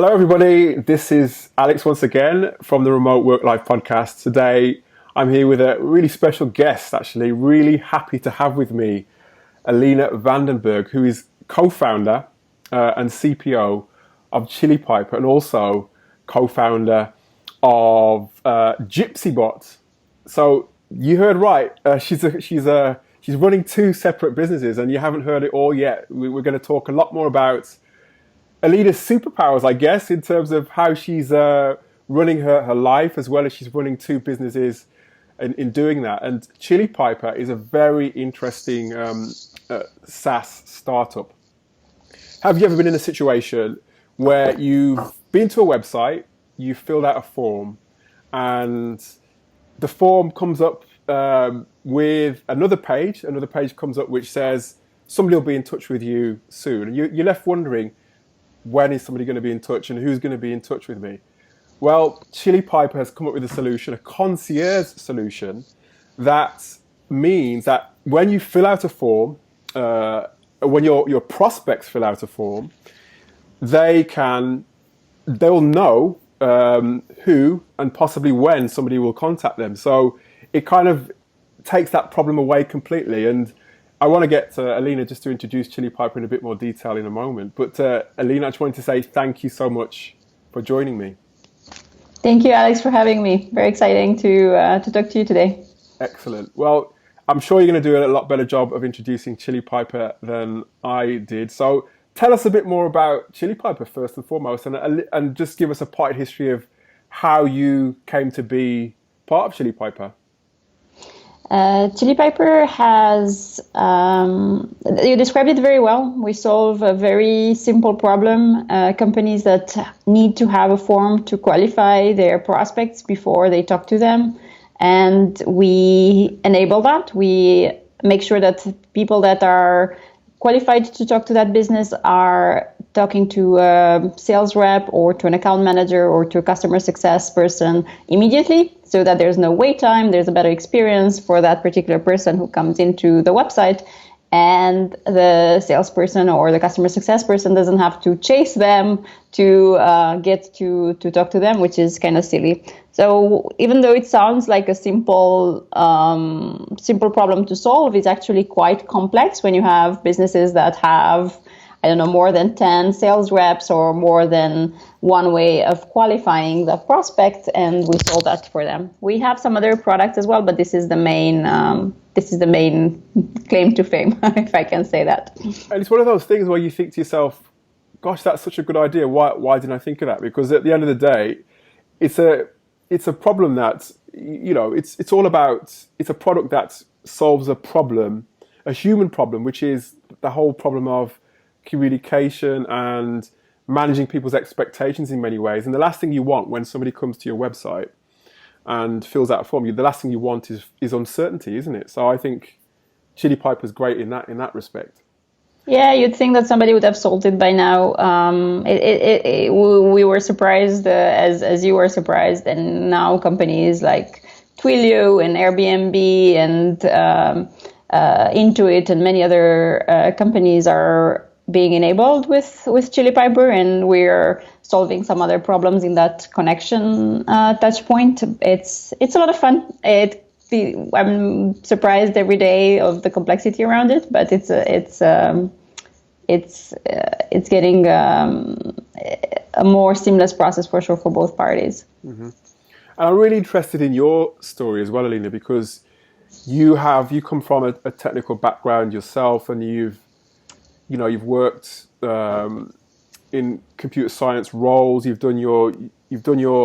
Hello, everybody. This is Alex once again from the Remote Work Life podcast. Today, I'm here with a really special guest, actually. Really happy to have with me Alina Vandenberg, who is co-founder and CPO of Chili Piper and also co-founder of GypsyBot. So you heard right. She's running two separate businesses, and you haven't heard it all yet. We're going to talk a lot more about Alina's superpowers, I guess, in terms of how she's running her life as well as she's running two businesses in doing that. And Chili Piper is a very interesting SaaS startup. Have you ever been in a situation where you've been to a website, you filled out a form, and the form comes up with another page comes up which says somebody will be in touch with you soon, and you're left wondering, when is somebody going to be in touch and who's going to be in touch with me? Well, Chili Piper has come up with a solution, a concierge solution, that means that when you fill out a form, when your prospects fill out a form, they'll know who and possibly when somebody will contact them. So it kind of takes that problem away completely. And I want to get Alina just to introduce Chili Piper in a bit more detail in a moment. But Alina, I just wanted to say thank you so much for joining me. Thank you, Alex, for having me. Very exciting to talk to you today. Excellent. Well, I'm sure you're going to do a lot better job of introducing Chili Piper than I did. So tell us a bit more about Chili Piper first and foremost, and just give us a part history of how you came to be part of Chili Piper. Chili Piper has, you described it very well. We solve a very simple problem. Companies that need to have a form to qualify their prospects before they talk to them. And we enable that. We make sure that people that are qualified to talk to that business are talking to a sales rep or to an account manager or to a customer success person immediately, so that there's no wait time, there's a better experience for that particular person who comes into the website, and the salesperson or the customer success person doesn't have to chase them to get to talk to them, which is kind of silly. So even though it sounds like a simple problem to solve, it's actually quite complex when you have businesses that have, I don't know, more than 10 sales reps or more than one way of qualifying the prospect, and we solve that for them. We have some other products as well, but this is the main claim to fame, if I can say that. And it's one of those things where you think to yourself, gosh, that's such a good idea. Why didn't I think of that? Because at the end of the day, it's a problem that, it's all about, it's a product that solves a problem, a human problem, which is the whole problem of communication and managing people's expectations in many ways. And the last thing you want when somebody comes to your website and fills out a form, the last thing you want is uncertainty, isn't it? So I think Chili Piper is great in that respect. Yeah, you'd think that somebody would have solved it by now. We were surprised as you were surprised, and now companies like Twilio and Airbnb and Intuit and many other companies are being enabled with Chili Piper, and we're solving some other problems in that connection touch point. It's a lot of fun. I'm surprised every day of the complexity around it, but it's getting a more seamless process for sure for both parties. Mm-hmm. And I'm really interested in your story as well, Alina, because you come from a technical background yourself, and you've worked in computer science roles. You've done your,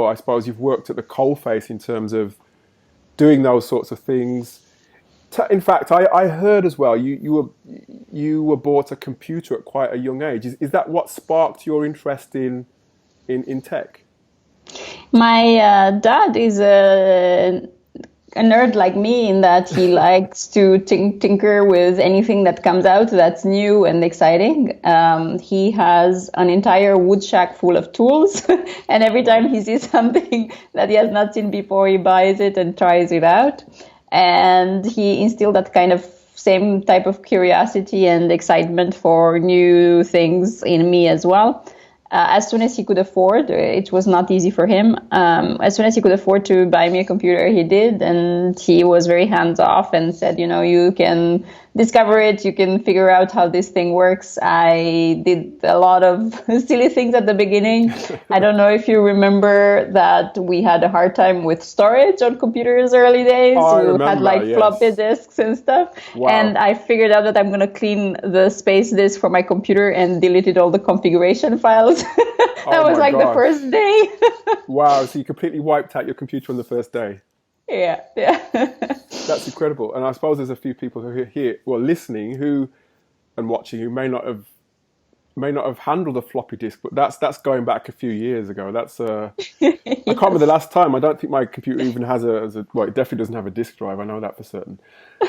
I suppose you've worked at the coalface in terms of doing those sorts of things. In fact, I heard as well you were bought a computer at quite a young age. Is that what sparked your interest in tech? My dad is a nerd like me in that he likes to tinker with anything that comes out that's new and exciting. He has an entire wood shack full of tools, and every time he sees something that he has not seen before, he buys it and tries it out. And he instilled that kind of same type of curiosity and excitement for new things in me as well. as soon as he could afford, it was not easy for him. As soon as he could afford to buy me a computer, he did. And he was very hands off and said, you can discover it. You can figure out how this thing works. I did a lot of silly things at the beginning. I don't know if you remember that we had a hard time with storage on computers early days. I We remember, had like yes. floppy disks and stuff. Wow. And I figured out that I'm going to clean the space disk for my computer and deleted all the configuration files. That was like the first day. Wow, so you completely wiped out your computer on the first day. Yeah. That's incredible. And I suppose there's a few people who are here, well, listening and watching who may not have handled a floppy disk, but that's going back a few years ago. That's I can't remember the last time. I don't think my computer even has well, it definitely doesn't have a disk drive. I know that for certain.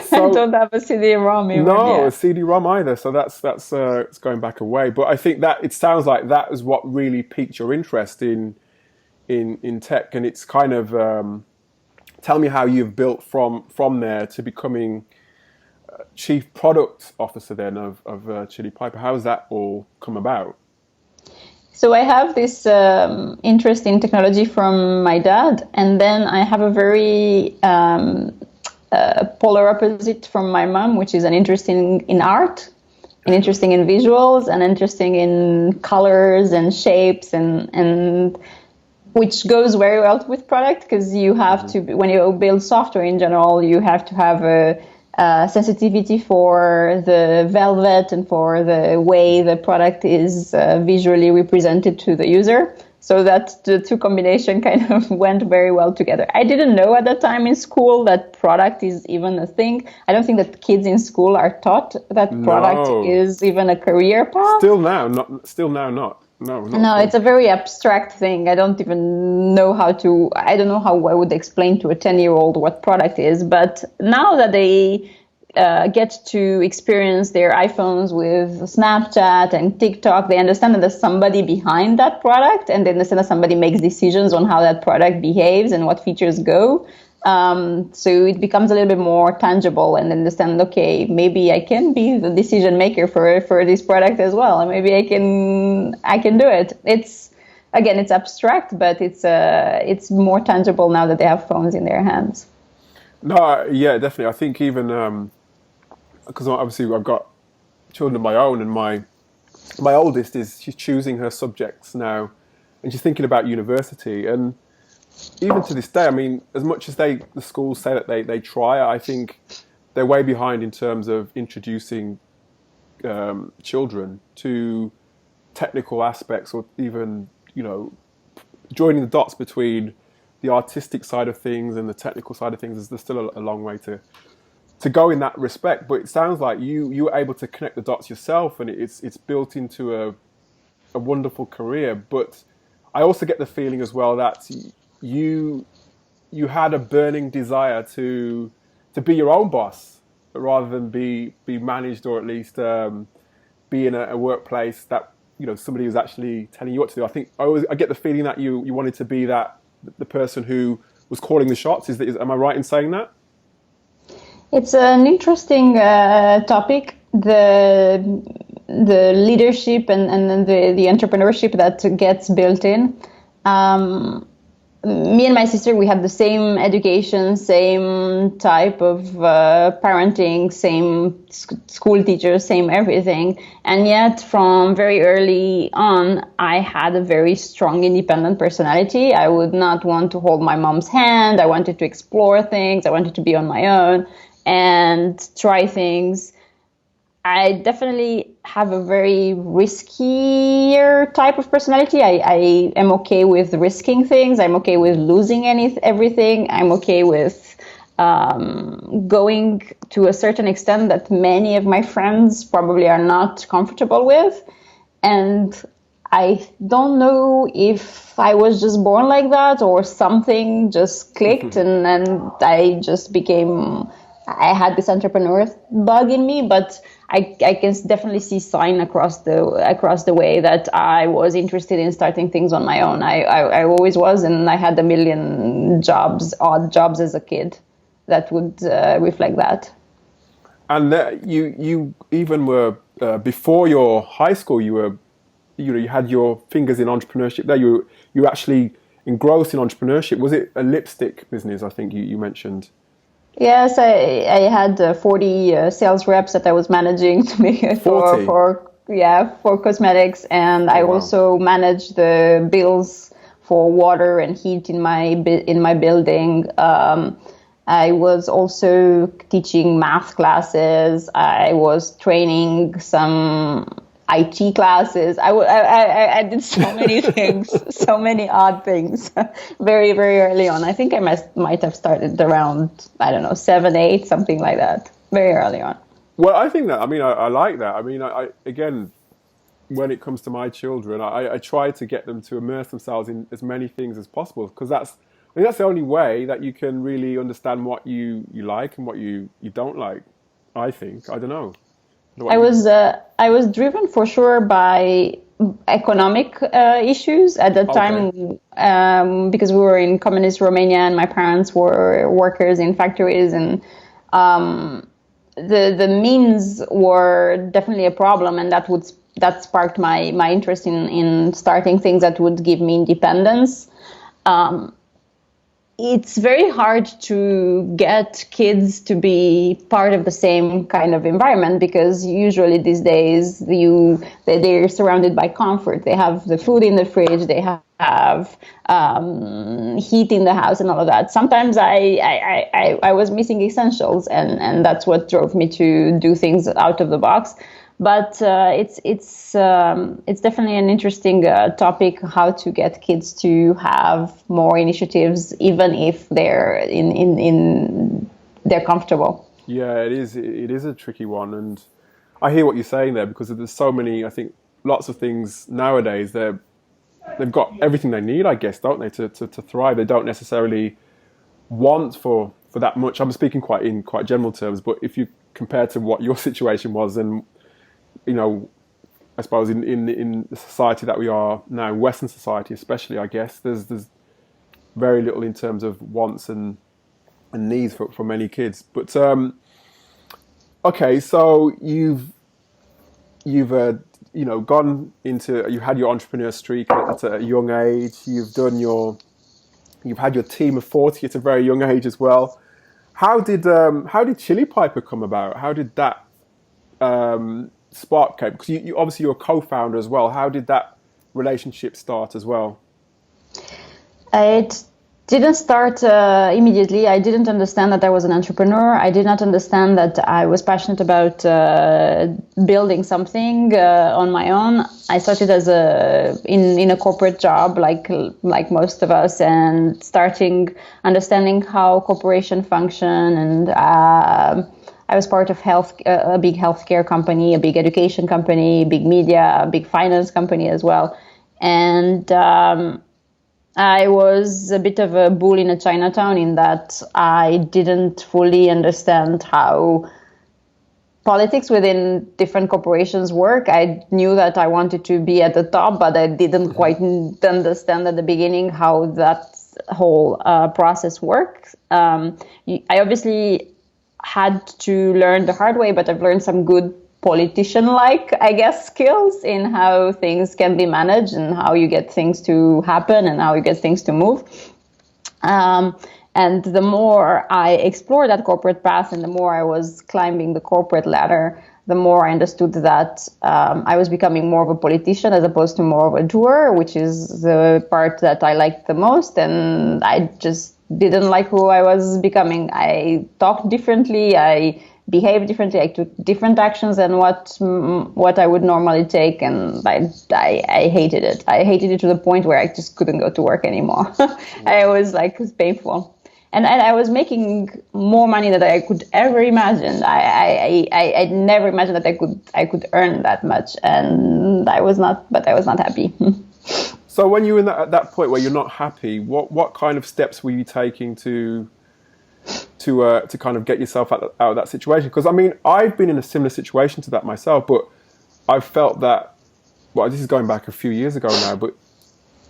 So, I don't have a CD-ROM even. No, a CD-ROM either. So that's it's going back a way. But I think that it sounds like that is what really piqued your interest in tech, and it's kind of tell me how you've built from there to becoming Chief Product Officer then of Chili Piper. How has that all come about? So I have this interest in technology from my dad, and then I have a very polar opposite from my mom, which is an interest in art, an interesting in visuals, and interesting in colors and shapes, and which goes very well with product, because you have to, when you build software in general, you have to have a sensitivity for the velvet and for the way the product is visually represented to the user. So that the two combination kind of went very well together. I didn't know at that time in school that product is even a thing. I don't think that kids in school are taught that product is even a career path. Still now, not. No, it's a very abstract thing. I don't even know I don't know how I would explain to a 10-year-old what product is. But now that they get to experience their iPhones with Snapchat and TikTok, they understand that there's somebody behind that product, and they understand that somebody makes decisions on how that product behaves and what features go. So it becomes a little bit more tangible, and understand, okay, maybe I can be the decision maker for this product as well, and maybe I can do it. It's abstract, but it's more tangible now that they have phones in their hands. No, yeah, definitely. I think even because obviously I've got children of my own, and my oldest she's choosing her subjects now, and she's thinking about university. And even to this day, I mean, as much as the schools say that they try, I think they're way behind in terms of introducing children to technical aspects, or even joining the dots between the artistic side of things and the technical side of things. There's still a long way to go in that respect. But it sounds like you were able to connect the dots yourself, and it's built into a wonderful career. But I also get the feeling as well that you had a burning desire to be your own boss rather than be managed, or at least be in a workplace that somebody was actually telling you what to do. I think I get the feeling that you wanted to be the person who was calling the shots. Am I right in saying that? It's an interesting topic. The leadership and the entrepreneurship that gets built in. Me and my sister, we have the same education, same type of parenting, same school teachers, same everything. And yet from very early on, I had a very strong independent personality. I would not want to hold my mom's hand. I wanted to explore things. I wanted to be on my own and try things. I definitely have a very riskier type of personality. I am okay with risking things. I'm okay with losing everything. I'm okay with going to a certain extent that many of my friends probably are not comfortable with. And I don't know if I was just born like that or something just clicked and I just I had this entrepreneur bug in me, but I can definitely see sign across the way that I was interested in starting things on my own. I always was, and I had a million odd jobs as a kid that would reflect that. And you even were before your high school, you were you had your fingers in entrepreneurship there. You were actually engrossed in entrepreneurship. Was it a lipstick business? I think you mentioned. Yes, I had 40 sales reps that I was managing to make it 40? for cosmetics, and I Oh, wow. also managed the bills for water and heat in my building. I was also teaching math classes. I was training some IT classes. I did so many things, so many odd things, very, very early on. I think I might have started around, I don't know, 7, 8, something like that, very early on. Well, I think that. I mean, I like that. I mean, I again, when it comes to my children, I try to get them to immerse themselves in as many things as possible because I think that's the only way that you can really understand what you like and what you don't like. I think. I don't know. I was driven for sure by economic issues at that Okay. time because we were in communist Romania and my parents were workers in factories, and the means were definitely a problem, and that sparked my interest in starting things that would give me independence. It's very hard to get kids to be part of the same kind of environment because usually these days they're surrounded by comfort. They have the food in the fridge. They have heat in the house and all of that. Sometimes I was missing essentials, and that's what drove me to do things out of the box. But it's definitely an interesting topic, how to get kids to have more initiatives, even if they're they're comfortable. Yeah, it is. It is a tricky one, and I hear what you're saying there because there's so many. I think lots of things nowadays. They've got everything they need, I guess, don't they, to thrive. They don't necessarily want for that much. I'm speaking in quite general terms, but if you compare to what your situation was, and I suppose in the society that we are now, Western society especially, I guess there's very little in terms of wants and needs for many kids. But okay, so you've gone into, you had your entrepreneur streak at a young age. You've had your team of 40 at a very young age as well. How did Chili Piper come about? How did that spark came? Because you obviously you're a co-founder as well. How did that relationship start as well? It didn't start immediately. I didn't understand that I was an entrepreneur. I did not understand that I was passionate about building something on my own. I started as in a corporate job, like most of us, and starting understanding how corporation function. And I was part of a big healthcare company, a big education company, a big media, a big finance company as well, and I was a bit of a bull in a Chinatown in that I didn't fully understand how politics within different corporations work. I knew that I wanted to be at the top, but I didn't quite understand at the beginning how that whole process works. I obviously had to learn the hard way, but I've learned some good politician-like, I guess, skills in how things can be managed and how you get things to happen and how you get things to move. And the more I explored that corporate path and the more I was climbing the corporate ladder, the more I understood that I was becoming more of a politician as opposed to more of a doer, which is the part that I liked the most. And I just didn't like who I was becoming. I talked differently. I behaved differently. I took different actions than what I would normally take, and I hated it. I hated it to the point where I just couldn't go to work anymore. I was like, it's painful, and I was making more money than I could ever imagine. I never imagined that I could earn that much, and I was not happy. So when you're at that point where you're not happy, what kind of steps were you taking to kind of get yourself out of that situation? Because I mean, I've been in a similar situation to that myself, but I've felt that, well, this is going back a few years ago now, but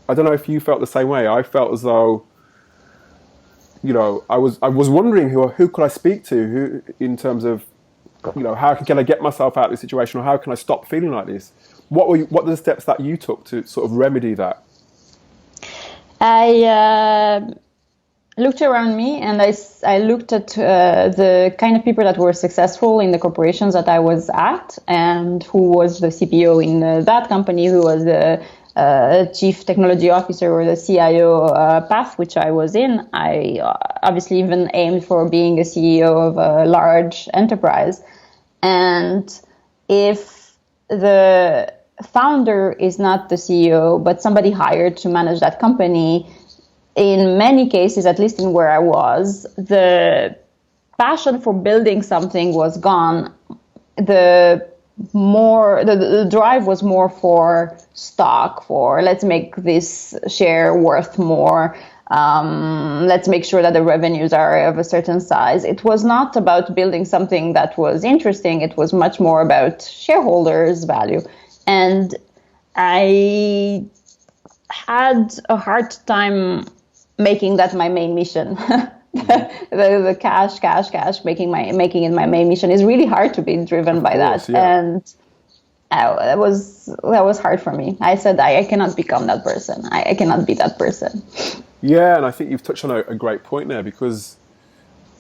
I don't know if you felt the same way. I felt as though, I was wondering who could I speak to, who in terms of, how can I get myself out of this situation, or how can I stop feeling like this? What are the steps that you took to sort of remedy that? I looked around me, and I looked at the kind of people that were successful in the corporations that I was at, and who was the CPO in that company, who was the chief technology officer or the CIO path, which I was in. I obviously even aimed for being a CEO of a large enterprise. And if the founder is not the CEO, but somebody hired to manage that company, in many cases, at least in where I was, the passion for building something was gone. The drive was more for stock, for let's make this share worth more. Let's make sure that the revenues are of a certain size. It was not about building something that was interesting. It was much more about shareholders' value. And I had a hard time making that my main mission. the cash, making it my main mission is really hard to be driven by that. Yeah. And that was hard for me. I said, I cannot become that person. I cannot be that person. Yeah, and I think you've touched on a great point there, because,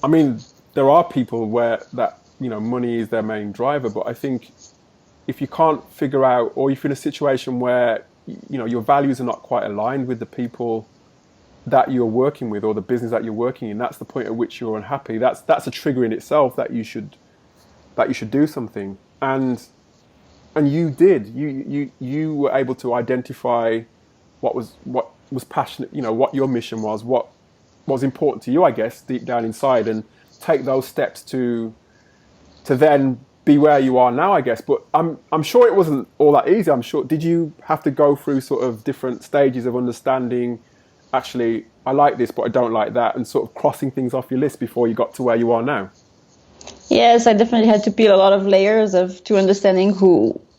I mean, there are people where that, money is their main driver, but I think if you can't figure out, or if you're in a situation where, your values are not quite aligned with the people that you're working with or the business that you're working in, that's the point at which you're unhappy. That's a trigger in itself that you should do something. And you did. You were able to identify what was passionate, what your mission was, what was important to you, I guess, deep down inside, and take those steps to then be where you are now, I guess. But I'm sure it wasn't all that easy. I'm sure, did you have to go through sort of different stages of understanding, actually, I like this, but I don't like that, and sort of crossing things off your list before you got to where you are now? Yes, I definitely had to peel a lot of layers to understanding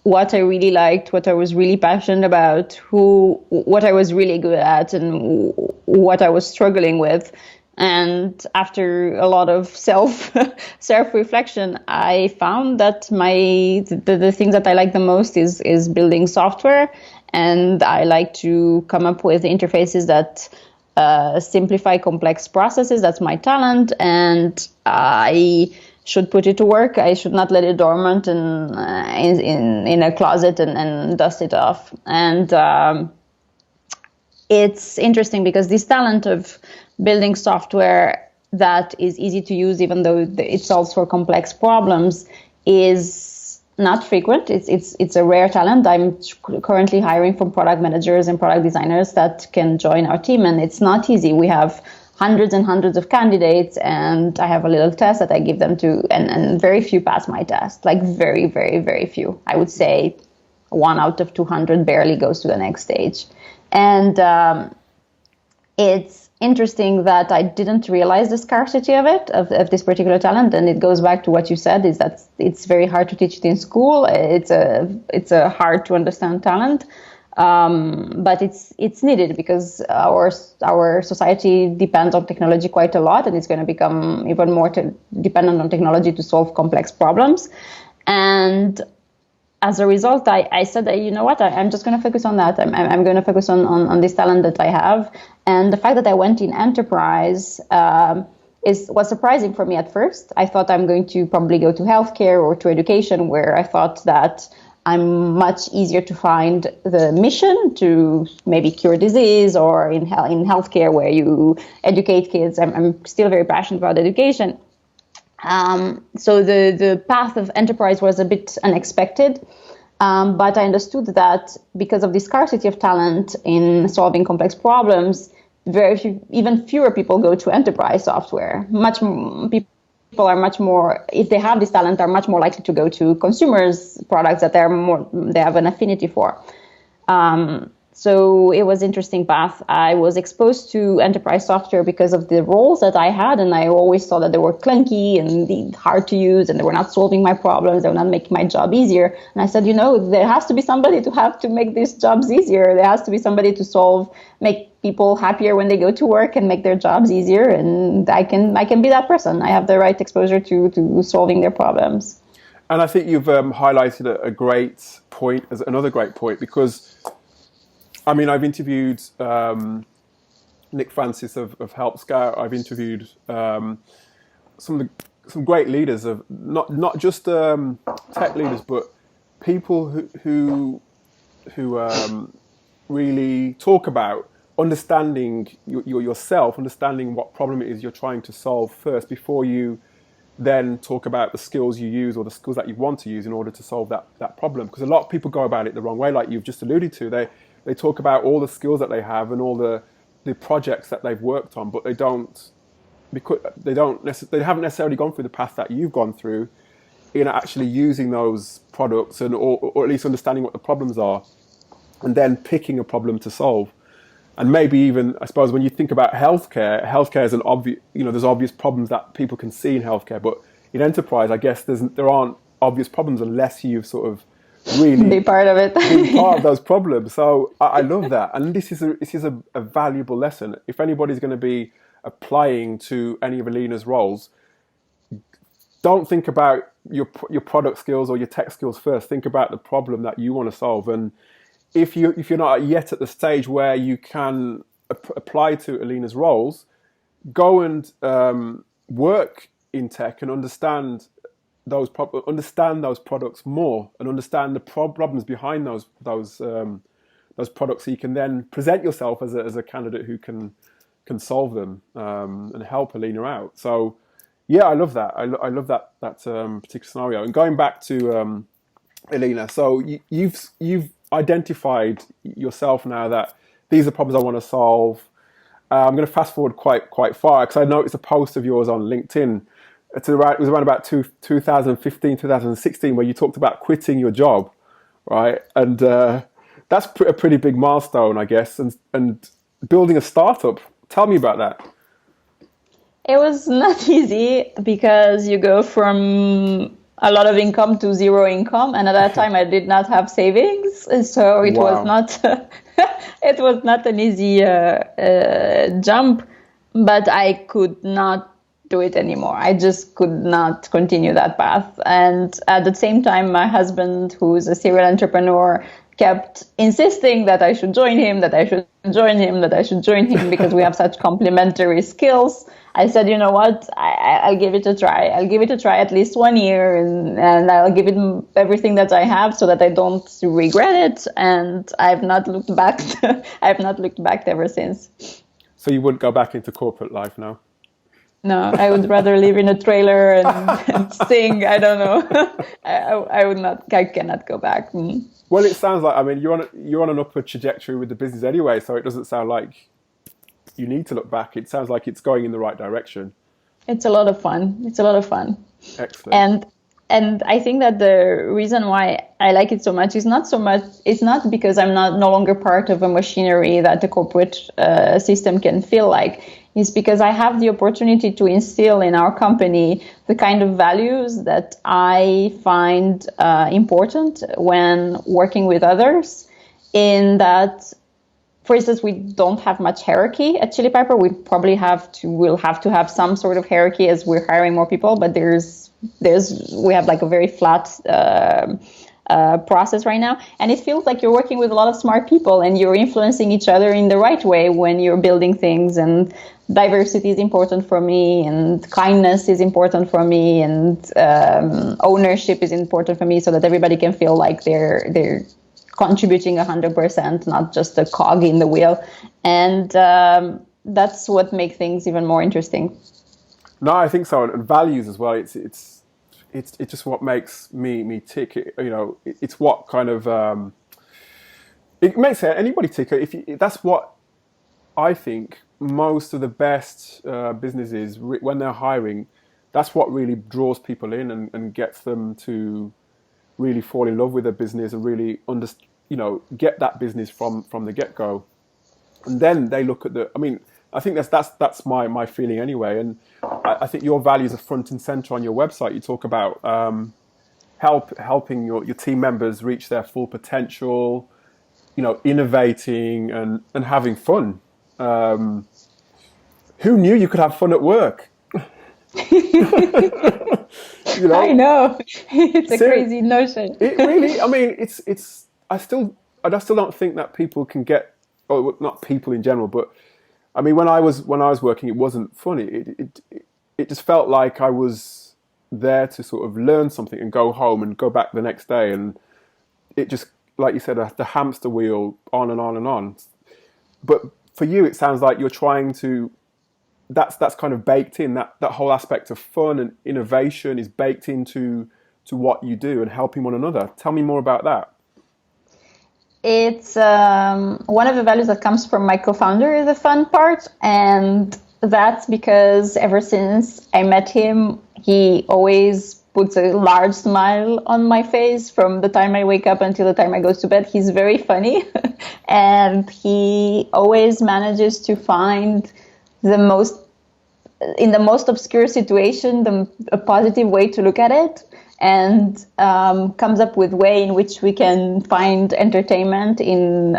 what I really liked, what I was really passionate about, what I was really good at, and what I was struggling with. And after a lot of self-reflection, I found that the things that I like the most is building software. And I like to come up with interfaces that simplify complex processes. That's my talent, and I should put it to work. I should not let it dormant in a closet and dust it off. And it's interesting because this talent of building software that is easy to use, even though it solves for complex problems, is not frequent. It's a rare talent. I'm currently hiring from product managers and product designers that can join our team, and it's not easy. We have hundreds and hundreds of candidates, and I have a little test that I give them to, and very few pass my test. Like very, very, very few. I would say 1 out of 200 barely goes to the next stage. And it's interesting that I didn't realize the scarcity of this particular talent. And it goes back to what you said, is that it's very hard to teach it in school. It's a hard to understand talent. But it's needed because our society depends on technology quite a lot, and it's going to become even more dependent on technology to solve complex problems. And as a result, I said that, you know what, I'm just going to focus on that. I'm going to focus on this talent that I have. And the fact that I went in enterprise was surprising for me at first. I thought I'm going to probably go to healthcare or to education, where I thought that I'm much easier to find the mission to maybe cure disease, or in healthcare where you educate kids. I'm still very passionate about education. So the path of enterprise was a bit unexpected, but I understood that because of the scarcity of talent in solving complex problems, even fewer people go to enterprise software. People are much more, if they have this talent, are much more likely to go to consumers products that they have an affinity for. So it was an interesting path. I was exposed to enterprise software because of the roles that I had, and I always thought that they were clunky and hard to use, and they were not solving my problems. They were not making my job easier. And I said, there has to be somebody to make these jobs easier. There has to be somebody to make people happier when they go to work and make their jobs easier. And I can be that person. I have the right exposure to solving their problems. And I think you've highlighted a great point, as another great point, because I mean, I've interviewed Nick Francis of Help Scout. I've interviewed some great leaders of not just tech leaders, but people who really talk about understanding yourself, understanding what problem it is you're trying to solve first before you then talk about the skills you use or the skills that you want to use in order to solve that problem. Because a lot of people go about it the wrong way, like you've just alluded to. They talk about all the skills that they have and all the projects that they've worked on, but they haven't necessarily gone through the path that you've gone through in actually using those products or at least understanding what the problems are and then picking a problem to solve. And maybe even, I suppose, when you think about healthcare is an obvious, there's obvious problems that people can see in healthcare, but in enterprise, I guess there aren't obvious problems unless you've sort of really be part of it. Be part of those problems. So I love that. And this is a valuable lesson. If anybody's going to be applying to any of Alina's roles, don't think about your product skills or your tech skills first. Think about the problem that you want to solve. And if you're not yet at the stage where you can apply to Alina's roles, go and work in tech and understand those products more and understand the problems behind those products, so you can then present yourself as a candidate who can solve them and help Alina out. So yeah, I love that. I love that particular scenario. And going back to Alina, so you've identified yourself now that these are problems I want to solve. I'm going to fast forward quite far because I noticed a post of yours on LinkedIn. It was around about 2015, 2016, where you talked about quitting your job, right? And that's a pretty big milestone, I guess. And building a startup. Tell me about that. It was not easy because you go from a lot of income to zero income, and at that time I did not have savings, so it was not it was not an easy jump, but I could not do it anymore. I just could not continue that path. And at the same time, my husband, who's a serial entrepreneur, kept insisting that I should join him, because we have such complementary skills. I said, you know what, I'll give it a try. I'll give it a try at least 1 year, and I'll give it everything that I have so that I don't regret it. And I've not looked back. I've not looked back ever since. So you wouldn't go back into corporate life now? No, I would rather live in a trailer and sing. I don't know. I would not. I cannot go back. Well, it sounds like, I mean, you're on an upward trajectory with the business anyway, so it doesn't sound like you need to look back. It sounds like it's going in the right direction. It's a lot of fun. Excellent. And I think that the reason why I like it so much is it's not because I'm no longer part of a machinery that the corporate system can feel like. It's because I have the opportunity to instill in our company the kind of values that I find important when working with others. In that, for instance, we don't have much hierarchy at Chili Piper. We'll have to have some sort of hierarchy as we're hiring more people, but we have like a very flat process right now, and it feels like you're working with a lot of smart people and you're influencing each other in the right way when you're building things. And diversity is important for me, and kindness is important for me, and ownership is important for me, so that everybody can feel like they're contributing 100%, not just a cog in the wheel. And that's what makes things even more interesting. No, I think so, and values as well. It's just what makes me tick. It's what kind of it makes anybody tick. That's what I think most of the best businesses, when they're hiring, that's what really draws people in and gets them to really fall in love with their business and really get that business from the get-go. And then they look at I think that's my feeling anyway. And I think your values are front and center on your website. You talk about helping your team members reach their full potential, innovating and having fun. Who knew you could have fun at work? You I know, know. It's a Ser- crazy notion. it really. I mean, it's. I still don't think that people can get, or not people in general, but I mean, when I was working, it wasn't funny. It just felt like I was there to sort of learn something and go home and go back the next day, and it just, like you said, the hamster wheel on and on and on. But for you, it sounds like you're trying to. That's kind of baked in. That whole aspect of fun and innovation is baked into to what you do and helping one another. Tell me more about that. It's one of the values that comes from my co-founder, the fun part. And that's because ever since I met him, he always puts a large smile on my face from the time I wake up until the time I go to bed. He's very funny and he always manages to find the most in the most obscure situation, a positive way to look at it, and comes up with way in which we can find entertainment in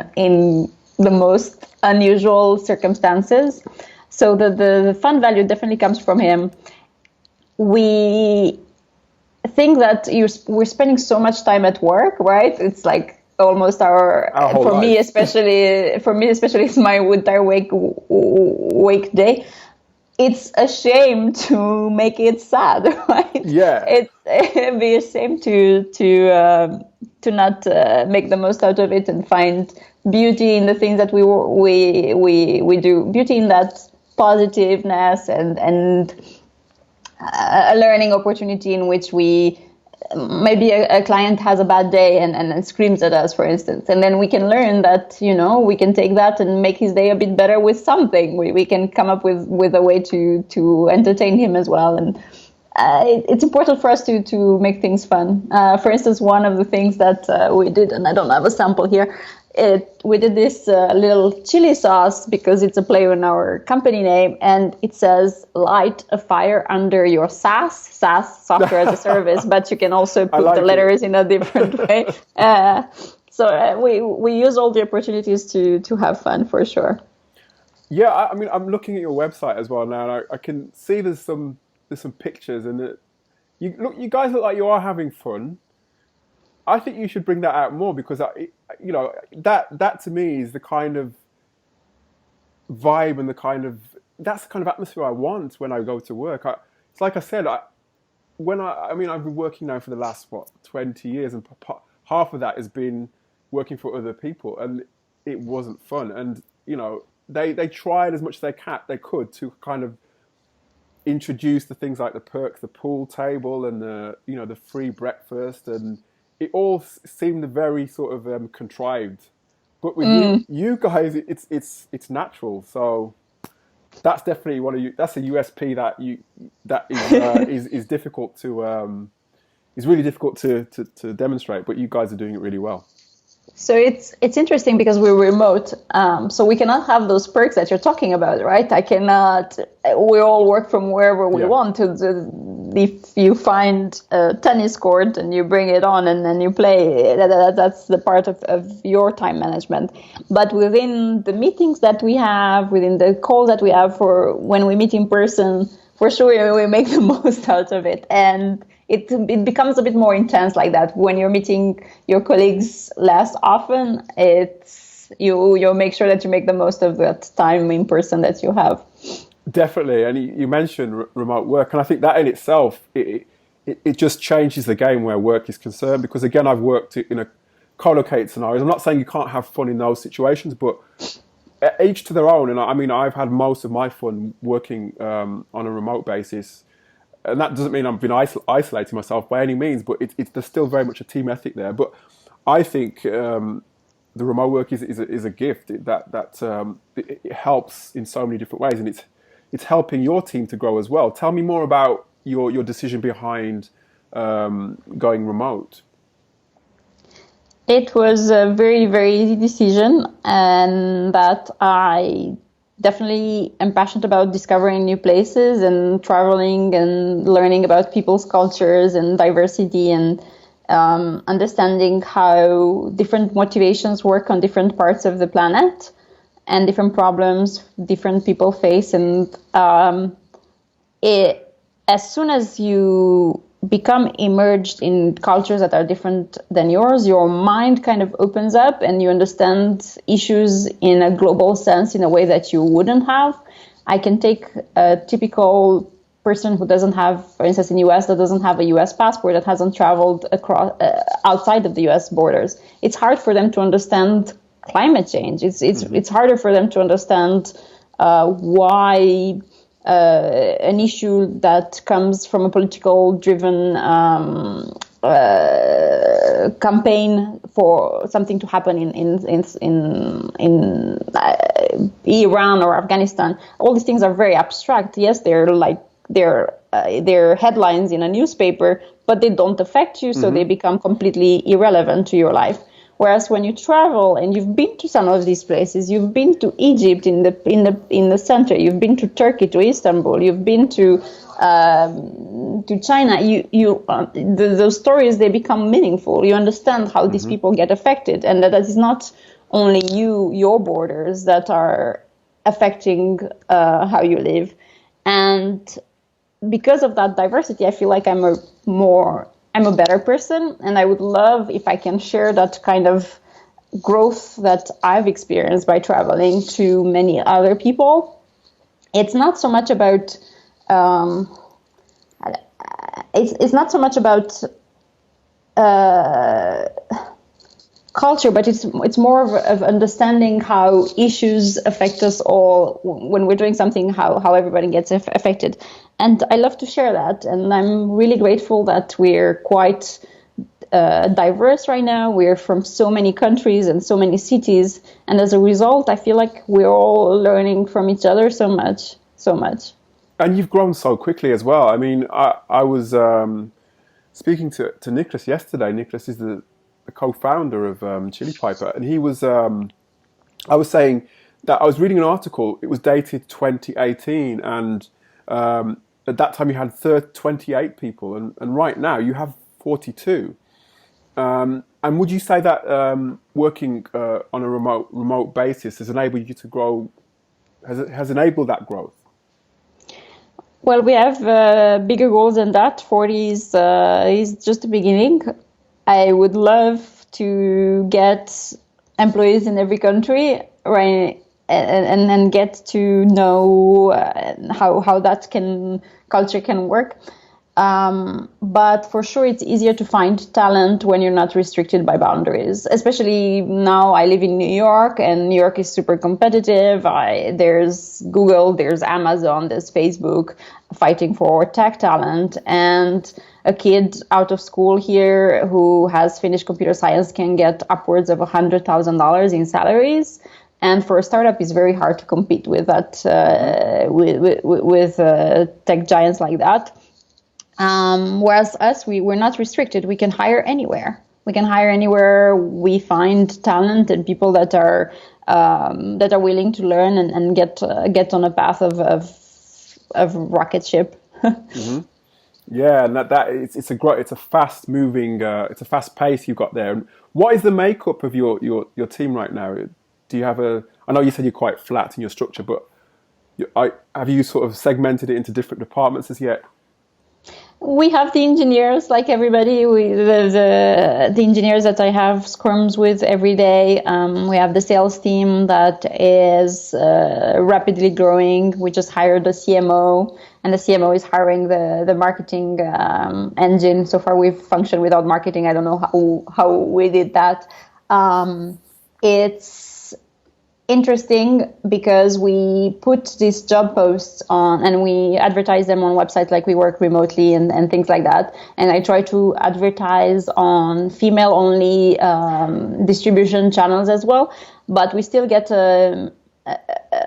the most unusual circumstances. So the fun value definitely comes from him. We think that we're spending so much time at work, right? It's like almost Our whole for life. me especially it's my entire wake day. It's a shame to make it sad, right? Yeah. It'd be a shame to not make the most out of it and find beauty in the things that we do. Beauty in that positiveness and a learning opportunity in which maybe a client has a bad day and screams at us, for instance, and then we can learn that, we can take that and make his day a bit better with something. We can come up with a way to entertain him as well. And it's important for us to make things fun. For instance, one of the things that we did, and I don't have a sample here, we did this little chili sauce because it's a play on our company name, and it says light a fire under your SaaS, software as a service, but you can also put the letters in a different way. So we use all the opportunities to have fun, for sure. Yeah, I mean, I'm looking at your website as well now, and I can see there's some pictures, and you guys look like you are having fun. I think you should bring that out more because that to me is the kind of vibe and that's the kind of atmosphere I want when I go to work. It's like I said, I've been working now for the last 20 years, and half of that has been working for other people, and it wasn't fun. And they tried as much as they could to kind of introduce the things like the perks, the pool table, and the free breakfast, and it all seemed very sort of contrived. But with you guys, it's natural. So that's definitely that's a USP that is difficult to is really difficult to demonstrate. But you guys are doing it really well. So it's interesting because we're remote, so we cannot have those perks that you're talking about, right? We all work from wherever we want. If you find a tennis court and you bring it on and then you play, that's the part of your time management. But within the meetings that we have, within the calls that we have for when we meet in person, for sure we make the most out of it. And it becomes a bit more intense like that when you're meeting your colleagues less often. It's you make sure that you make the most of that time in person that you have. Definitely, and you mentioned remote work, and I think that in itself it just changes the game where work is concerned. Because again, I've worked in a co-located scenarios. I'm not saying you can't have fun in those situations, but each to their own. And I mean, I've had most of my fun working on a remote basis. And that doesn't mean I've been isolating myself by any means, but there's still very much a team ethic there. But I think the remote work is a gift it helps in so many different ways, and it's helping your team to grow as well. Tell me more about your decision behind going remote. It was a very, very easy decision, and that I definitely am passionate about discovering new places and traveling and learning about people's cultures and diversity and understanding how different motivations work on different parts of the planet and different problems different people face. And as soon as you become immersed in cultures that are different than yours, your mind kind of opens up and you understand issues in a global sense in a way that you wouldn't have. I can take a typical person who doesn't have, for instance, in the US, that doesn't have a US passport, that hasn't traveled across outside of the US borders. It's hard for them to understand climate change. It's harder for them to understand why an issue that comes from a political driven campaign for something to happen in Iran or Afghanistan. All these things are very abstract. Yes, they're headlines in a newspaper, but they don't affect you, so they become completely irrelevant to your life. Whereas when you travel and you've been to some of these places, you've been to Egypt in the center, you've been to Turkey, to Istanbul, you've been to China. Those stories, they become meaningful. You understand how these people get affected, and that is not only your borders that are affecting how you live. And because of that diversity, I feel like I'm a better person, and I would love if I can share that kind of growth that I've experienced by traveling to many other people. It's not so much about it's not so much about culture, but it's more of understanding how issues affect us all when we're doing something, how everybody gets affected. And I love to share that, and I'm really grateful that we're quite diverse right now. We're from so many countries and so many cities, and as a result, I feel like we're all learning from each other so much. And you've grown so quickly as well. I mean, I was speaking to Nicholas yesterday. Nicholas is the co-founder of Chili Piper, and he was. I was saying that I was reading an article. It was dated 2018, and at that time you had 28 people, and right now you have 42. And would you say that working on a remote basis has enabled you to grow? Has enabled that growth? Well, we have bigger goals than that. 40 is just the beginning. I would love to get employees in every country, right, and get to know how that culture can work. But for sure, it's easier to find talent when you're not restricted by boundaries. Especially now, I live in New York, and New York is super competitive. There's Google, there's Amazon, there's Facebook fighting for tech talent, and a kid out of school here who has finished computer science can get upwards of $100,000 in salaries. And for a startup, it's very hard to compete with that, with tech giants like that. Whereas us, we're not restricted. We can hire anywhere. We find talent and people that are willing to learn and get on a path of rocket ship. Mm-hmm. Yeah, and it's a fast moving, it's a fast pace you've got there. And what is the makeup of your team right now? Do you have I know you said you're quite flat in your structure, but have you sort of segmented it into different departments as yet? We have the engineers, like everybody. The engineers that I have scrums with every day. We have the sales team that is rapidly growing. We just hired a CMO, and the CMO is hiring the marketing engine. So far, we've functioned without marketing. I don't know how we did that. It's interesting because we put these job posts on and we advertise them on websites like We Work Remotely and things like that. And I try to advertise on female only distribution channels as well. But we still get a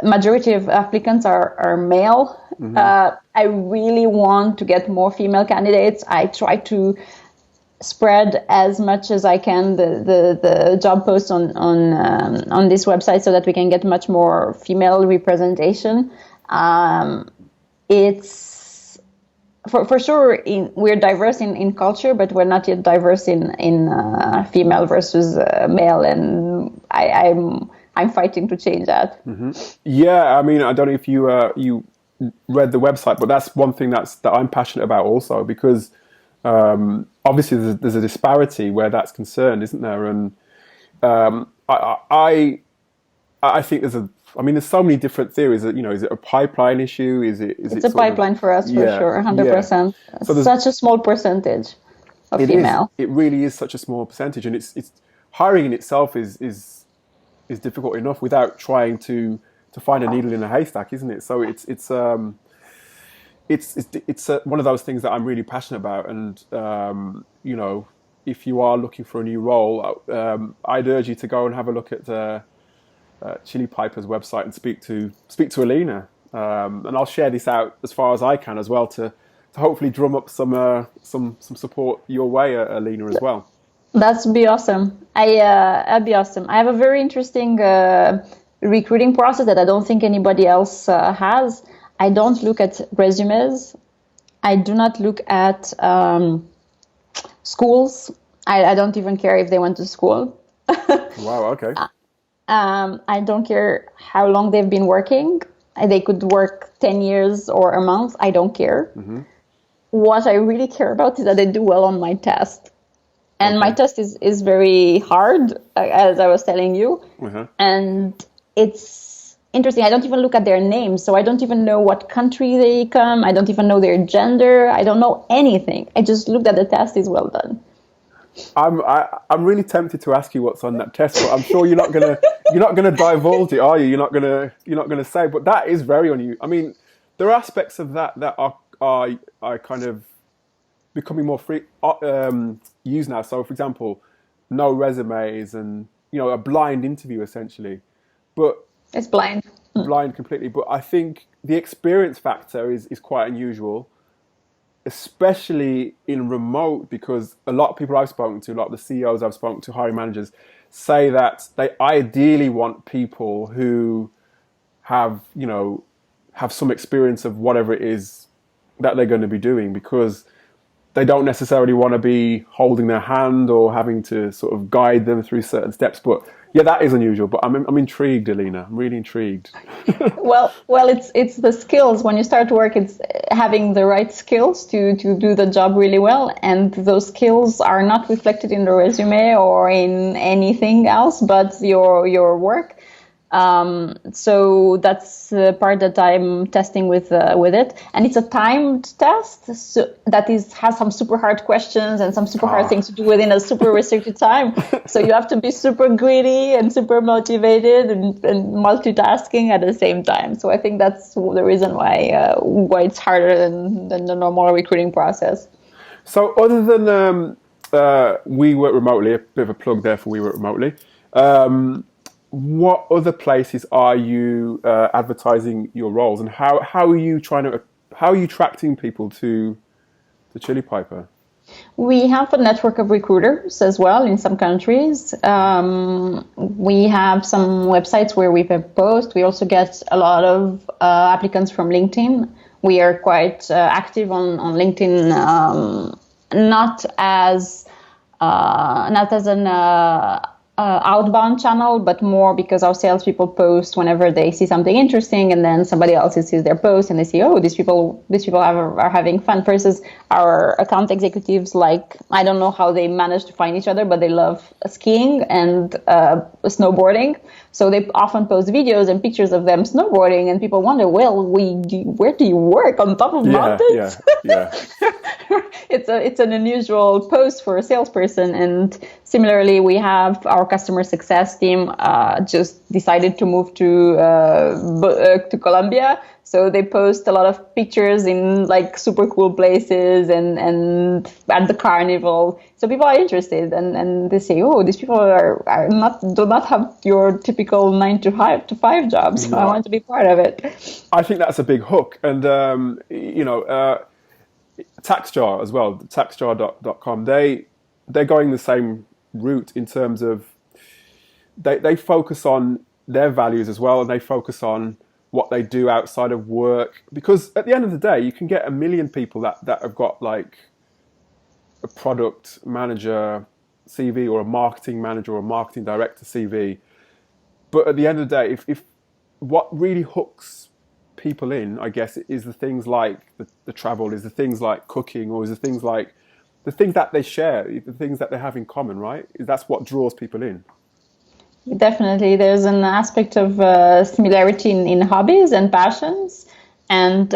majority of applicants are male. Mm-hmm. I really want to get more female candidates. I try to spread as much as I can the job posts on this website so that we can get much more female representation. It's for sure we're diverse in culture, but we're not yet diverse in female versus male, and I'm fighting to change that. Mm-hmm. Yeah, I mean, I don't know if you read the website, but that's one thing that I'm passionate about also, because obviously there's a disparity where that's concerned, isn't there? And I think there's so many different theories that, is it a pipeline issue? It's a pipeline for us, for sure, 100%. So such a small percentage of female. It really is such a small percentage, and it's hiring in itself is difficult enough without trying to find a needle in a haystack, isn't it? So it's one of those things that I'm really passionate about, and if you are looking for a new role, I'd urge you to go and have a look at Chili Piper's website and speak to Alina, and I'll share this out as far as I can as well to hopefully drum up some support your way, Alina, as well. That'd be awesome. That'd be awesome. I have a very interesting recruiting process that I don't think anybody else has. I don't look at resumes. I do not look at schools. I don't even care if they went to school. Wow, okay. I don't care how long they've been working. They could work 10 years or a month. I don't care. Mm-hmm. What I really care about is that they do well on my test. And my test is very hard, as I was telling you. Mm-hmm. And it's interesting. I don't even look at their names. So I don't even know what country they come. I don't even know their gender. I don't know anything. I just looked at the test is well done. I'm really tempted to ask you what's on that test, but I'm sure you're not gonna divulge it, are you? You're not gonna say. But that is very unusual. I mean, there are aspects of that are kind of becoming more free used now. So, for example, no resumes and a blind interview essentially, but it's blind completely. But I think the experience factor is quite unusual, especially in remote, because a lot of people I've spoken to, a lot of the CEOs I've spoken to, hiring managers, say that they ideally want people who have some experience of whatever it is that they're going to be doing, because they don't necessarily want to be holding their hand or having to sort of guide them through certain steps. But yeah, that is unusual. But I'm intrigued, Alina. I'm really intrigued. Well, it's the skills. When you start work, it's having the right skills to do the job really well. And those skills are not reflected in the resume or in anything else but your work. So that's the part that I'm testing with it, and it's a timed test, so that has some super hard questions and some super hard things to do within a super restricted time. So you have to be super greedy and super motivated and multitasking at the same time. So I think that's the reason why it's harder than the normal recruiting process. So other than We Work Remotely, a bit of a plug there for We Work Remotely. What other places are you advertising your roles, and how are you attracting people to the Chili Piper? We have a network of recruiters as well in some countries. We have some websites where we post. We also get a lot of applicants from LinkedIn. We are quite active on LinkedIn, not as an outbound channel, but more because our salespeople post whenever they see something interesting, and then somebody else sees their post and they see, oh, these people are having fun. Versus our account executives, like, I don't know how they manage to find each other, but they love skiing and snowboarding. So they often post videos and pictures of them snowboarding, and people wonder, well, where do you work, on top of mountains? Yeah. It's an unusual post for a salesperson. And similarly, we have our customer success team just decided to move to Colombia. So they post a lot of pictures in like super cool places and at the carnival. So people are interested, and they say, oh, these people do not have your typical 9 to 5 jobs. So I want to be part of it. I think that's a big hook. And, TaxJar as well, taxjar.com, they're going the same route in terms of they focus on their values as well, and they focus on what they do outside of work, because at the end of the day, you can get 1 million people that have got like a product manager CV or a marketing manager or a marketing director CV. But at the end of the day, if what really hooks people in, I guess, is the things like the travel, is the things like cooking, or is the things like the things that they share, the things that they have in common, right? That's what draws people in. Definitely, there's an aspect of similarity in hobbies and passions, and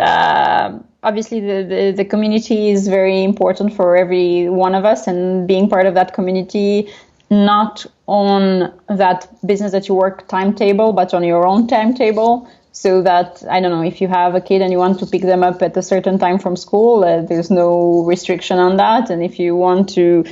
obviously the community is very important for every one of us, and being part of that community, not on that business that you work timetable, but on your own timetable. So that, I don't know, if you have a kid and you want to pick them up at a certain time from school, there's no restriction on that. And if you want to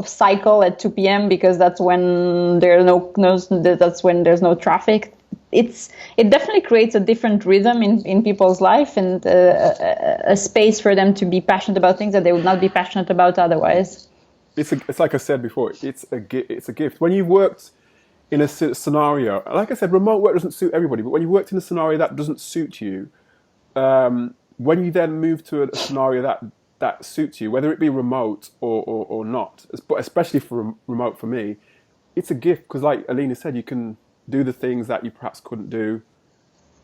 cycle at 2 p.m. because that's when that's when there's no traffic. It definitely creates a different rhythm in people's life, and a space for them to be passionate about things that they would not be passionate about otherwise. It's like I said before, it's a gift. When you've worked in a scenario, like I said, remote work doesn't suit everybody, but when you worked in a scenario that doesn't suit you, when you then move to a scenario that suits you, whether it be remote or not, but especially for remote for me, it's a gift because, like Alina said, you can do the things that you perhaps couldn't do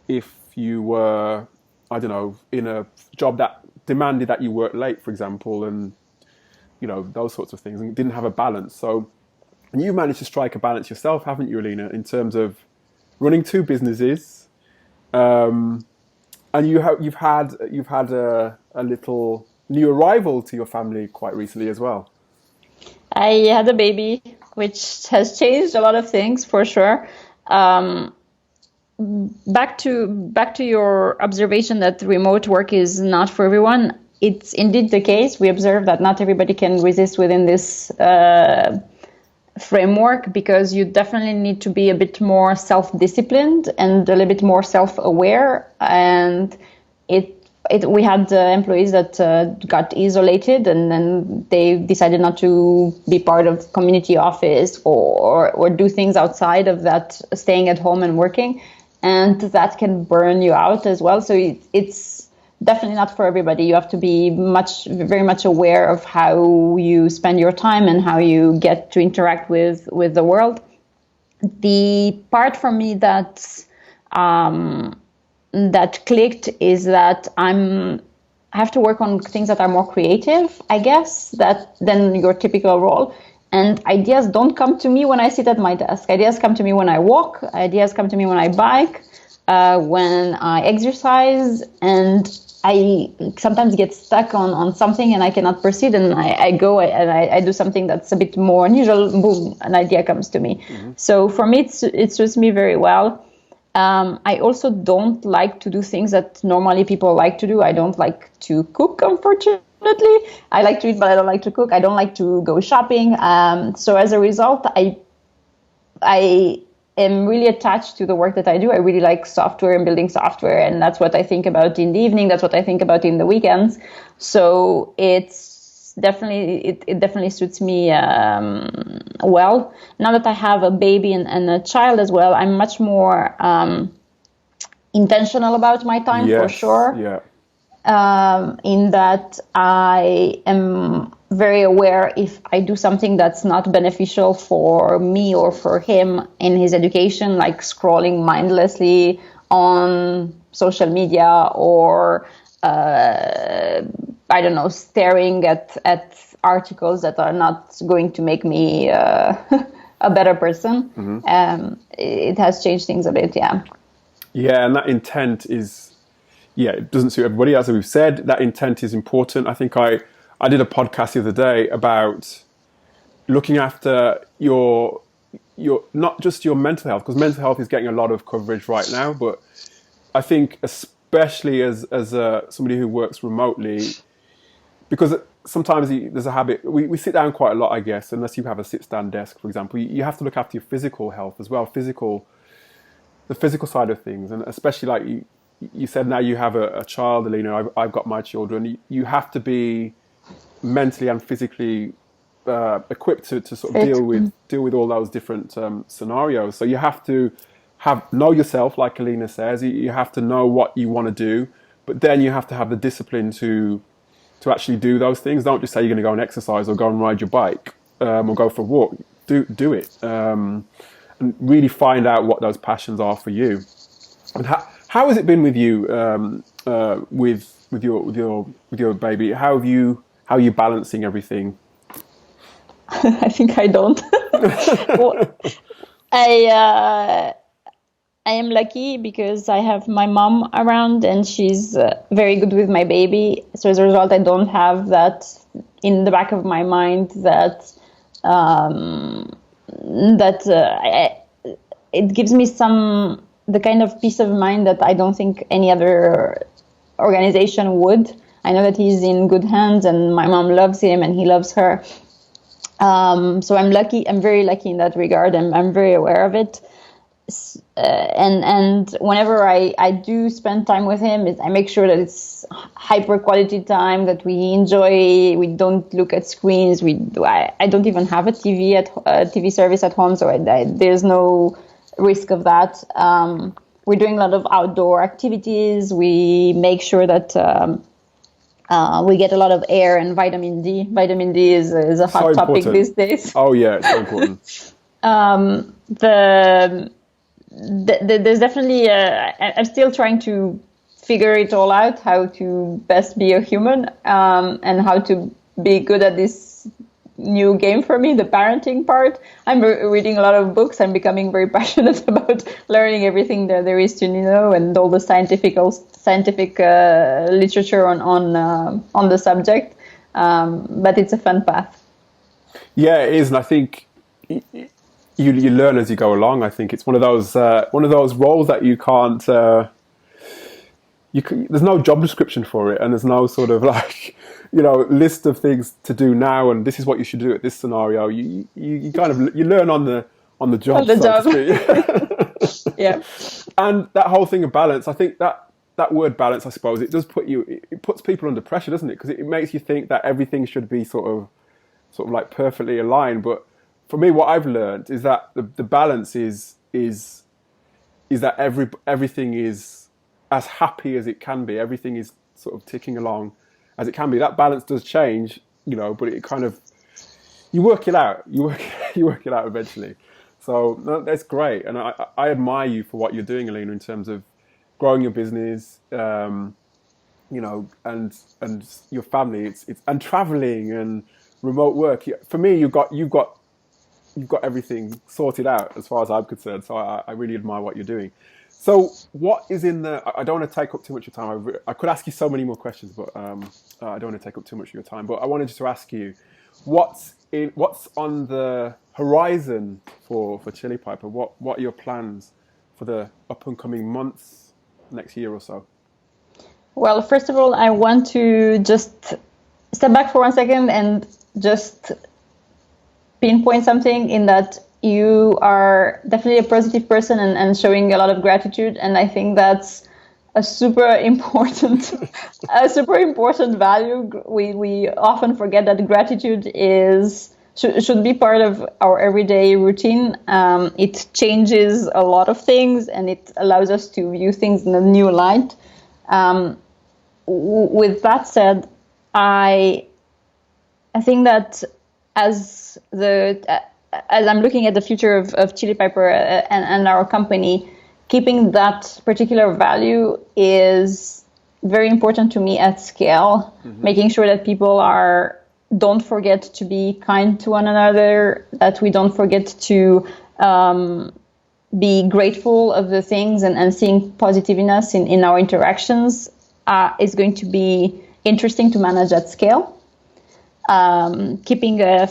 if you were, I don't know, in a job that demanded that you work late, for example, and those sorts of things, and didn't have a balance. So you managed to strike a balance yourself, haven't you, Alina, in terms of running two businesses, and you've had a little new arrival to your family quite recently as well. I had a baby, which has changed a lot of things for sure. Back to your observation that remote work is not for everyone. It's indeed the case. We observe that not everybody can resist within this framework, because you definitely need to be a bit more self-disciplined and a little bit more self-aware. And we had employees that got isolated, and then they decided not to be part of the community office or do things outside of that, staying at home and working, and that can burn you out as well. So it's definitely not for everybody. You have to be very much aware of how you spend your time and how you get to interact with the world. The part for me that clicked is that I have to work on things that are more creative, I guess, than your typical role. And ideas don't come to me when I sit at my desk. Ideas come to me when I walk. Ideas come to me when I bike, when I exercise, and I sometimes get stuck on something and I cannot proceed, and I go and I do something that's a bit more unusual. Boom, an idea comes to me. Mm-hmm. So for me, it suits me very well. I also don't like to do things that normally people like to do. I don't like to cook, unfortunately. I like to eat, but I don't like to cook. I don't like to go shopping. So as a result, I am really attached to the work that I do. I really like software and building software, and that's what I think about in the evening. That's what I think about in the weekends. So it definitely suits me well. Now that I have a baby and a child as well, I'm much more intentional about my time, for sure. Yeah. In that I am very aware if I do something that's not beneficial for me or for him in his education, like scrolling mindlessly on social media or I don't know, staring at articles that are not going to make me a better person. Mm-hmm. It has changed things a bit, yeah. Yeah, and that intent is, it doesn't suit everybody, as we've said. That intent is important. I think I did a podcast the other day about looking after your not just your mental health, because mental health is getting a lot of coverage right now, but I think especially as somebody who works remotely, because sometimes there's a habit, we sit down quite a lot, I guess, unless you have a sit-stand desk, for example. You have to look after your physical health as well, the physical side of things, and especially like you said, now you have a child, Alina. I've got my children. You have to be mentally and physically equipped to sort of deal with all those different scenarios. So you have to know yourself, like Alina says. You have to know what you want to do, but then you have to have the discipline to actually do those things. Don't just say you're going to go and exercise or go and ride your bike or go for a walk. Do it. And and really find out what those passions are for you. And how has it been with you with your baby? How are you balancing everything? I think I don't. Well, I am lucky because I have my mom around and she's very good with my baby. So as a result, I don't have that in the back of my mind that it gives me the kind of peace of mind that I don't think any other organization would. I know that he's in good hands and my mom loves him and he loves her. So I'm lucky. I'm very lucky in that regard. I'm very aware of it. And whenever I do spend time with him, I make sure that it's hyper quality time, that we enjoy. We don't look at screens. I don't even have a TV service at home, so there's no risk of that. We're doing a lot of outdoor activities. We make sure that we get a lot of air and vitamin D. Vitamin D is a hot topic these days. Oh yeah, it's so important. There's definitely I'm still trying to figure it all out, how to best be a human, and how to be good at this new game for me, the parenting part. I'm reading a lot of books. I'm becoming very passionate about learning everything that there is to know and all the scientific literature on the subject. But it's a fun path. Yeah, it is, and I think you learn as you go along. I think it's one of those roles that you can't. There's no job description for it, and there's no sort of list of things to do now, and this is what you should do at this scenario. You kind of learn on the job. On the job. Yeah. And that whole thing of balance, I think that word balance, I suppose, it does it puts people under pressure, doesn't it? Because it makes you think that everything should be sort of like perfectly aligned. But for me, what I've learned is that the balance is that everything is as happy as it can be. Everything is sort of ticking along as it can be. That balance does change, but it kind of, you work it out. You work it out eventually. So that's great, and I admire you for what you're doing, Alina, in terms of growing your business, and your family. It's and traveling and remote work. For me, you've got everything sorted out as far as I'm concerned. So I really admire what you're doing. So what is in the? I don't want to take up too much of your time. I could ask you so many more questions, but I don't want to take up too much of your time. But I wanted just to ask you, what's on the horizon for Chili Piper? What are your plans for the up and coming months, next year or so? Well, first of all, I want to just step back for 1 second and just pinpoint something in that you are definitely a positive person and showing a lot of gratitude. And I think that's a super important value. We often forget that gratitude should be part of our everyday routine. It changes a lot of things and it allows us to view things in a new light. With that said, I think that as I'm looking at the future of Chili Piper and our company, keeping that particular value is very important to me at scale. Mm-hmm. Making sure that people don't forget to be kind to one another, that we don't forget to be grateful of the things and seeing positiveness in our interactions is going to be interesting to manage at scale. Keeping a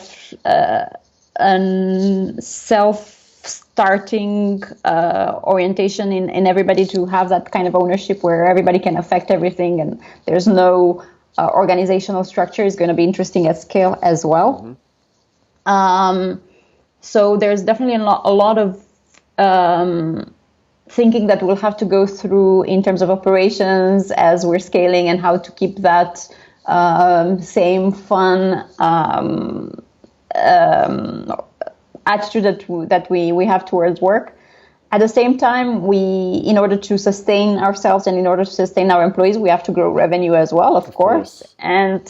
self-starting orientation in everybody to have that kind of ownership where everybody can affect everything and there's no organizational structure is going to be interesting at scale as well. Mm-hmm. So there's definitely a lot of thinking that we'll have to go through in terms of operations as we're scaling and how to keep that same fun attitude that we have towards work. At the same time, in order to sustain ourselves and in order to sustain our employees, we have to grow revenue as well, of course. And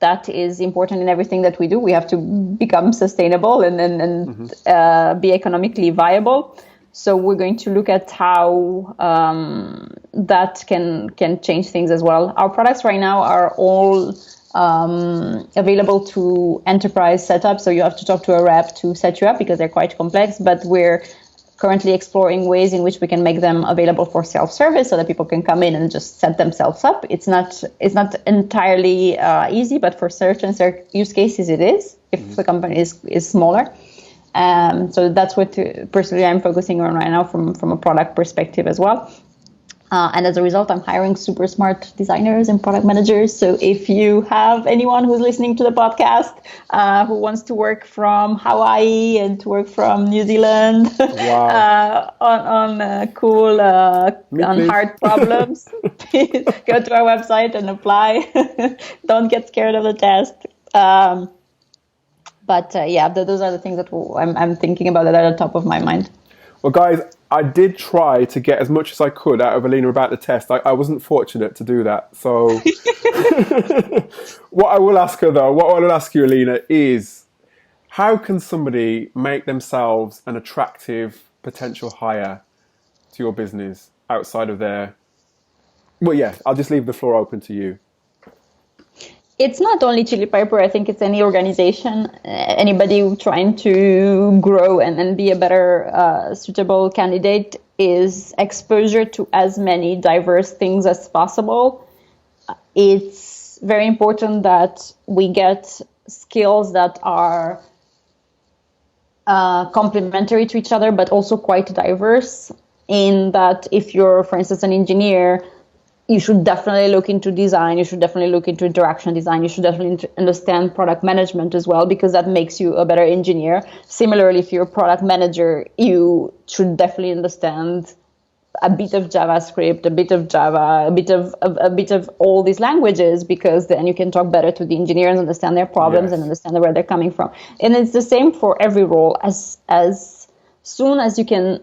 that is important in everything that we do. We have to become sustainable and be economically viable. So we're going to look at how that can change things as well. Our products right now are all available to enterprise setup. So you have to talk to a rep to set you up because they're quite complex, but we're currently exploring ways in which we can make them available for self-service so that people can come in and just set themselves up. It's not entirely easy, but for certain use cases it is, if the company is smaller. So that's what personally I'm focusing on right now from a product perspective as well. And as a result, I'm hiring super smart designers and product managers. So if you have anyone who's listening to the podcast who wants to work from Hawaii and to work from New Zealand on cool, on hard problems, please go to our website and apply. Don't get scared of the test. But those are the things that I'm thinking about that are at the top of my mind. Well, guys, I did try to get as much as I could out of Alina about the test. I wasn't fortunate to do that. So what I will ask her, though, what I will ask you, Alina, is how can somebody make themselves an attractive potential hire to your business outside of their... Well, yeah, I'll just leave the floor open to you. It's not only Chili Piper. I think it's any organization, anybody trying to grow and be a better suitable candidate is exposure to as many diverse things as possible. It's very important that we get skills that are complementary to each other, but also quite diverse in that if you're, for instance, an engineer, you should definitely look into design. You should definitely look into interaction design. You should definitely understand product management as well, because that makes you a better engineer. Similarly, if you're a product manager, you should definitely understand a bit of JavaScript, a bit of Java, a bit of all these languages, because then you can talk better to the engineers, understand their problems, and understand where they're coming from. And it's the same for every role. As soon as you can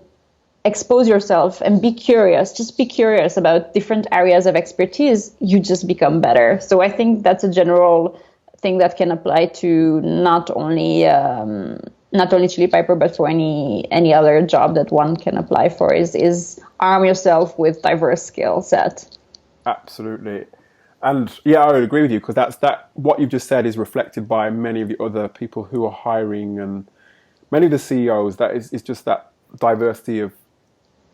expose yourself and be curious, just be curious about different areas of expertise, you just become better. So I think that's a general thing that can apply to not only Chili Piper, but for any other job that one can apply for is arm yourself with diverse skill set. Absolutely. And yeah, I would agree with you, because that what you've just said is reflected by many of the other people who are hiring and many of the CEOs. That is just that diversity of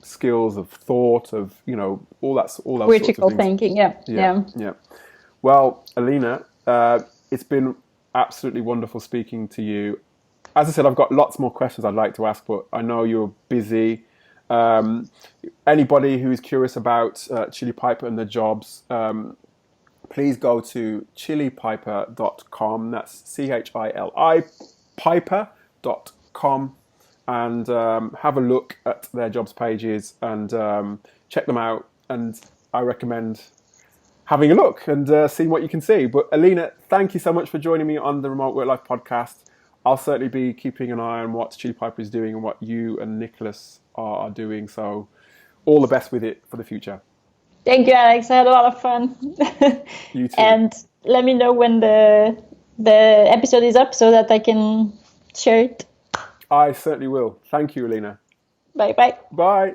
skills, of thought, of all those critical sorts of thinking. Yeah. Well, Alina, it's been absolutely wonderful speaking to you. As I said, I've got lots more questions I'd like to ask, but I know you're busy. Anybody who is curious about Chili Piper and the jobs, please go to chilipiper.com. That's CHILI piper.com. and have a look at their jobs pages and check them out. And I recommend having a look and seeing what you can see. But Alina, thank you so much for joining me on the Remote Work Life podcast. I'll certainly be keeping an eye on what Chili Piper is doing and what you and Nicholas are doing. So all the best with it for the future. Thank you, Alex. I had a lot of fun. You too. And let me know when the episode is up so that I can share it. I certainly will. Thank you, Alina. Bye-bye. Bye.